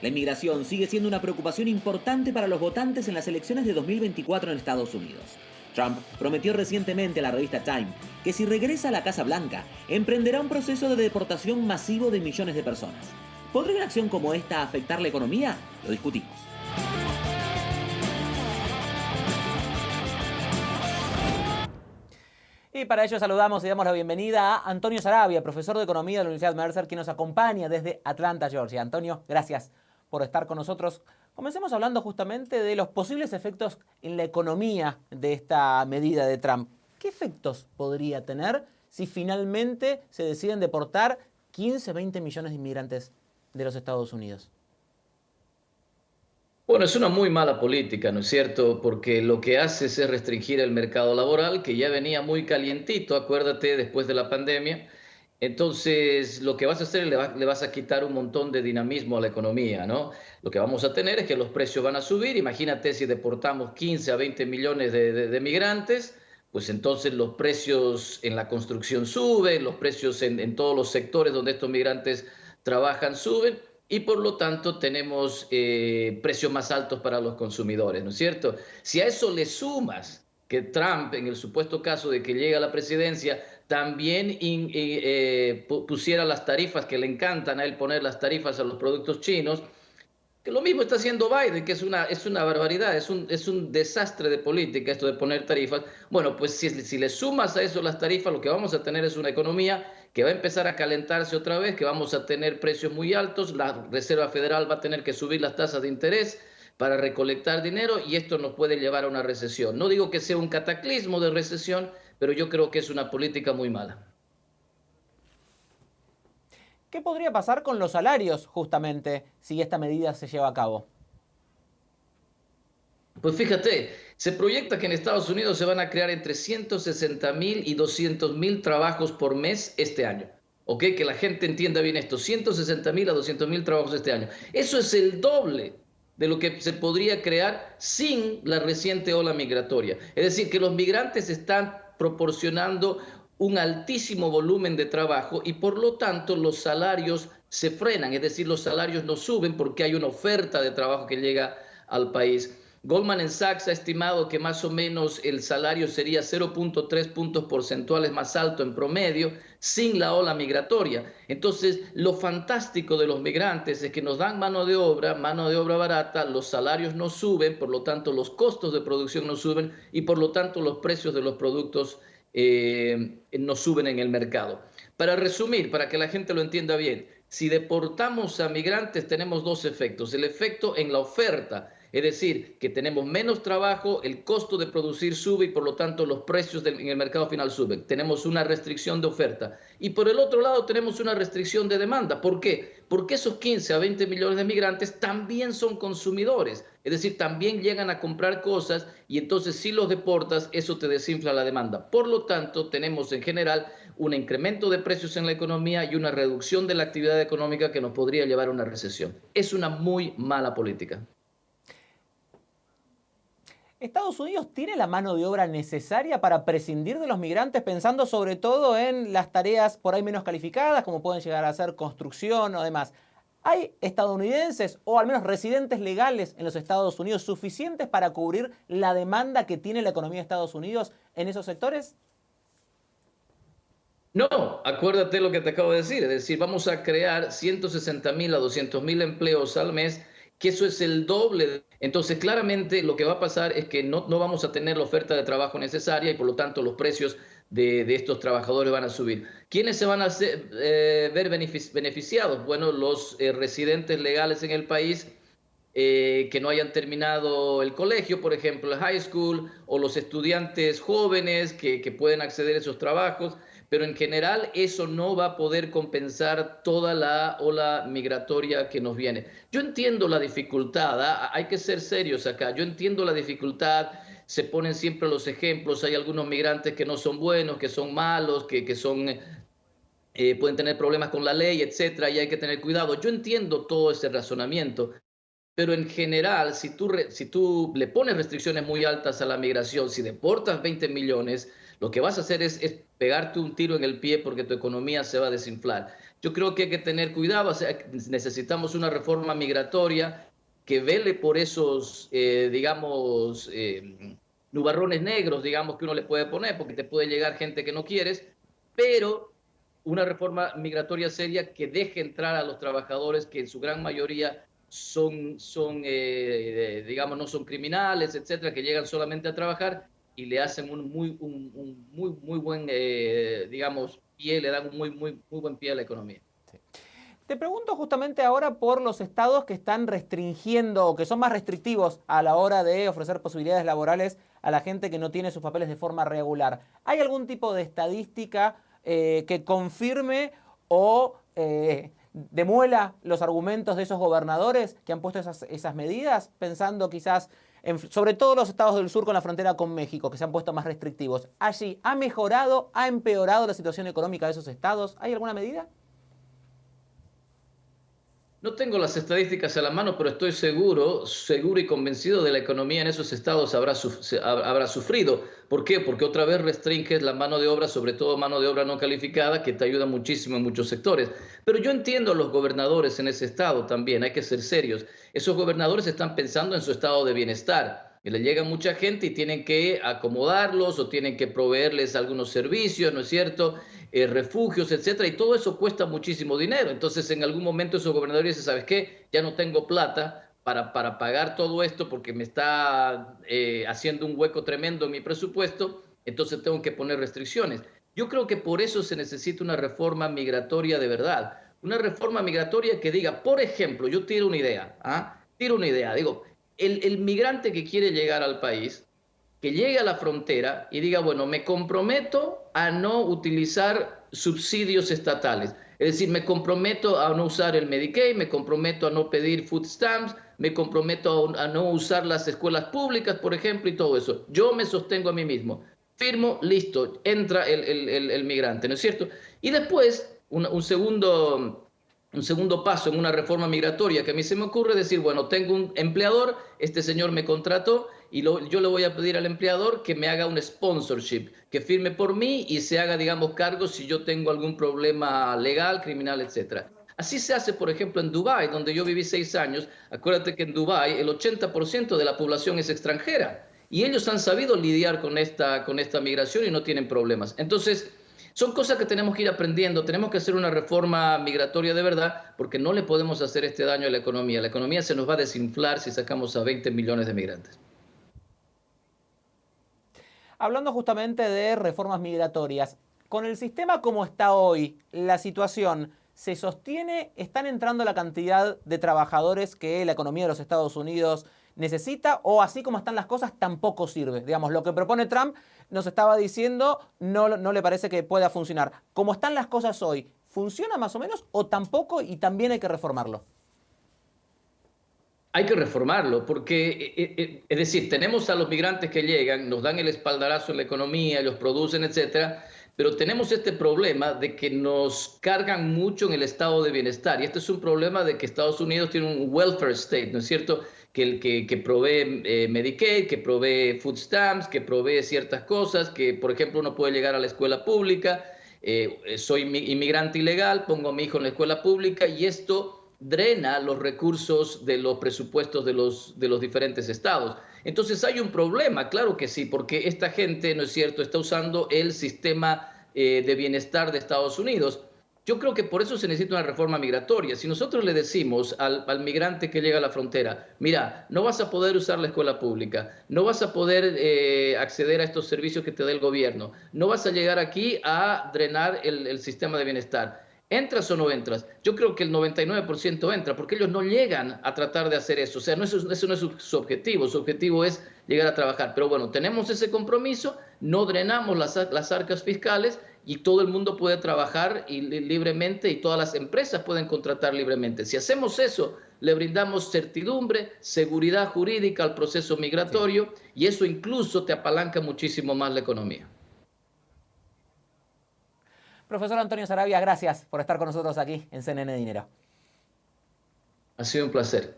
La inmigración sigue siendo una preocupación importante para los votantes en las elecciones de 2024 en Estados Unidos. Trump prometió recientemente a la revista Time que si regresa a la Casa Blanca, emprenderá un proceso de deportación masivo de millones de personas. ¿Podría una acción como esta afectar la economía? Lo discutimos. Y para ello saludamos y damos la bienvenida a Antonio Sarabia, profesor de Economía de la Universidad Mercer, que nos acompaña desde Atlanta, Georgia. Antonio, gracias por estar con nosotros. Comencemos hablando justamente de los posibles efectos en la economía de esta medida de Trump. ¿Qué efectos podría tener si finalmente se deciden deportar 15, 20 millones de inmigrantes de los Estados Unidos? Bueno, es una muy mala política, ¿no es cierto? Porque lo que hace es restringir el mercado laboral, que ya venía muy calientito, acuérdate, después de la pandemia. Entonces, lo que vas a hacer, le vas a quitar un montón de dinamismo a la economía, ¿no? Lo que vamos a tener es que los precios van a subir. Imagínate si deportamos 15 a 20 millones de migrantes, pues entonces los precios en la construcción suben, los precios en todos los sectores donde estos migrantes trabajan suben y por lo tanto tenemos precios más altos para los consumidores, ¿no es cierto? Si a eso le sumas que Trump, en el supuesto caso de que llegue a la presidencia, también pusiera las tarifas que le encantan a él poner las tarifas a los productos chinos, que lo mismo está haciendo Biden, que es una barbaridad, es un desastre de política esto de poner tarifas. Bueno, pues si le sumas a eso las tarifas, lo que vamos a tener es una economía que va a empezar a calentarse otra vez, que vamos a tener precios muy altos, la Reserva Federal va a tener que subir las tasas de interés para recolectar dinero y esto nos puede llevar a una recesión. No digo que sea un cataclismo de recesión, pero yo creo que es una política muy mala. ¿Qué podría pasar con los salarios, justamente, si esta medida se lleva a cabo? Pues fíjate, se proyecta que en Estados Unidos se van a crear entre 160,000 y 200,000 trabajos por mes este año. ¿Ok? Que la gente entienda bien esto, 160,000 a 200,000 trabajos este año. Eso es el doble de lo que se podría crear sin la reciente ola migratoria. Es decir, que los migrantes están proporcionando un altísimo volumen de trabajo y por lo tanto los salarios se frenan, es decir, los salarios no suben porque hay una oferta de trabajo que llega al país. Goldman Sachs ha estimado que más o menos el salario sería 0,3 puntos porcentuales más alto en promedio sin la ola migratoria. Entonces, lo fantástico de los migrantes es que nos dan mano de obra barata, los salarios no suben, por lo tanto los costos de producción no suben y por lo tanto los precios de los productos no suben en el mercado. Para resumir, para que la gente lo entienda bien, si deportamos a migrantes tenemos dos efectos. El efecto en la oferta, es decir, que tenemos menos trabajo, el costo de producir sube y por lo tanto los precios en el mercado final suben. Tenemos una restricción de oferta. Y por el otro lado tenemos una restricción de demanda. ¿Por qué? Porque esos 15 a 20 millones de migrantes también son consumidores. Es decir, también llegan a comprar cosas y entonces si los deportas, eso te desinfla la demanda. Por lo tanto, tenemos en general un incremento de precios en la economía y una reducción de la actividad económica que nos podría llevar a una recesión. Es una muy mala política. ¿Estados Unidos tiene la mano de obra necesaria para prescindir de los migrantes, pensando sobre todo en las tareas por ahí menos calificadas, como pueden llegar a ser construcción o demás? ¿Hay estadounidenses o al menos residentes legales en los Estados Unidos suficientes para cubrir la demanda que tiene la economía de Estados Unidos en esos sectores? No, acuérdate lo que te acabo de decir, es decir, vamos a crear 160,000 a 200,000 empleos al mes, que eso es el doble. Entonces, claramente lo que va a pasar es que no vamos a tener la oferta de trabajo necesaria y por lo tanto los precios de estos trabajadores van a subir. ¿Quiénes se van a ver beneficiados? Bueno, los residentes legales en el país que no hayan terminado el colegio, por ejemplo, el high school, o los estudiantes jóvenes que pueden acceder a esos trabajos, pero en general eso no va a poder compensar toda la ola migratoria que nos viene. Yo entiendo la dificultad, ¿ah? Hay que ser serios acá, yo entiendo la dificultad, se ponen siempre los ejemplos, hay algunos migrantes que no son buenos, que son malos, que son pueden tener problemas con la ley, etcétera, y hay que tener cuidado. Yo entiendo todo ese razonamiento, pero en general, si tú le pones restricciones muy altas a la migración, si deportas 20 millones, lo que vas a hacer es pegarte un tiro en el pie porque tu economía se va a desinflar. yo creo que hay que tener cuidado, o sea, necesitamos una reforma migratoria que vele por esos, digamos, nubarrones negros, digamos, que uno le puede poner, porque te puede llegar gente que no quieres, pero una reforma migratoria seria que deje entrar a los trabajadores que en su gran mayoría digamos, no son criminales, etcétera, que llegan solamente a trabajar y le hacen muy buen, digamos, pie, le dan un muy buen pie a la economía. Sí. Te pregunto justamente ahora por los estados que están restringiendo o que son más restrictivos a la hora de ofrecer posibilidades laborales a la gente que no tiene sus papeles de forma regular. ¿Hay algún tipo de estadística que confirme o demuela los argumentos de esos gobernadores que han puesto esas medidas, pensando quizás sobre todo los estados del sur con la frontera con México, que se han puesto más restrictivos? ¿Allí ha mejorado, ha empeorado la situación económica de esos estados? ¿Hay alguna medida? No tengo las estadísticas a la mano, pero estoy seguro y convencido de la economía en esos estados habrá sufrido. ¿Por qué? Porque otra vez restringes la mano de obra, sobre todo mano de obra no calificada, que te ayuda muchísimo en muchos sectores. Pero yo entiendo a los gobernadores en ese estado también, hay que ser serios. Esos gobernadores están pensando en su estado de bienestar. Y le llega mucha gente y tienen que acomodarlos o tienen que proveerles algunos servicios, ¿no es cierto? Refugios, etcétera, y todo eso cuesta muchísimo dinero. Entonces, en algún momento esos gobernadores dicen, ¿sabes qué? Ya no tengo plata para pagar todo esto porque me está haciendo un hueco tremendo en mi presupuesto, entonces tengo que poner restricciones. Yo creo que por eso se necesita una reforma migratoria de verdad. Una reforma migratoria que diga, por ejemplo, yo tiro una idea, digo, el migrante que quiere llegar al país, que llegue a la frontera y diga, bueno, me comprometo a no utilizar subsidios estatales. Es decir, me comprometo a no usar el Medicaid, me comprometo a no pedir food stamps, me comprometo a no usar las escuelas públicas, por ejemplo, y todo eso. Yo me sostengo a mí mismo. Firmo, listo, entra el migrante, ¿no es cierto? Y después, un segundo paso en una reforma migratoria que a mí se me ocurre decir, bueno, tengo un empleador, este señor me contrató y yo le voy a pedir al empleador que me haga un sponsorship, que firme por mí y se haga, digamos, cargo si yo tengo algún problema legal, criminal, etcétera. Así se hace, por ejemplo, en Dubái, donde yo viví 6 años. Acuérdate que en Dubái el 80% de la población es extranjera y ellos han sabido lidiar con esta migración y no tienen problemas. Entonces, son cosas que tenemos que ir aprendiendo, tenemos que hacer una reforma migratoria de verdad, porque no le podemos hacer este daño a la economía. La economía se nos va a desinflar si sacamos a 20 millones de migrantes. Hablando justamente de reformas migratorias, con el sistema como está hoy, la situación se sostiene, ¿están entrando la cantidad de trabajadores que la economía de los Estados Unidos necesita, o así como están las cosas tampoco sirve? Digamos, lo que propone Trump nos estaba diciendo no le parece que pueda funcionar. ¿Cómo están las cosas hoy, funciona más o menos o tampoco y también hay que reformarlo? Hay que reformarlo, porque, es decir, tenemos a los migrantes que llegan, nos dan el espaldarazo en la economía, los producen, etcétera, pero tenemos este problema de que nos cargan mucho en el estado de bienestar. Y este es un problema de que Estados Unidos tiene un welfare state, ¿no es cierto? Que provee Medicaid, que provee food stamps, que provee ciertas cosas, que, por ejemplo, uno puede llegar a la escuela pública. Soy inmigrante ilegal, pongo a mi hijo en la escuela pública y esto drena los recursos de los presupuestos de los diferentes estados. Entonces hay un problema, claro que sí, porque esta gente, ¿no es cierto?, está usando el sistema de bienestar de Estados Unidos. Yo creo que por eso se necesita una reforma migratoria. Si nosotros le decimos al migrante que llega a la frontera, mira, no vas a poder usar la escuela pública, no vas a poder acceder a estos servicios que te da el gobierno, no vas a llegar aquí a drenar el sistema de bienestar. ¿Entras o no entras? Yo creo que el 99% entra, porque ellos no llegan a tratar de hacer eso. O sea, eso no es su objetivo. Su objetivo es llegar a trabajar. Pero bueno, tenemos ese compromiso, no drenamos las arcas fiscales y todo el mundo puede trabajar libremente y todas las empresas pueden contratar libremente. Si hacemos eso, le brindamos certidumbre, seguridad jurídica al proceso migratorio, sí, y eso incluso te apalanca muchísimo más la economía. Profesor Antonio Saravia, gracias por estar con nosotros aquí en CNN Dinero. Ha sido un placer.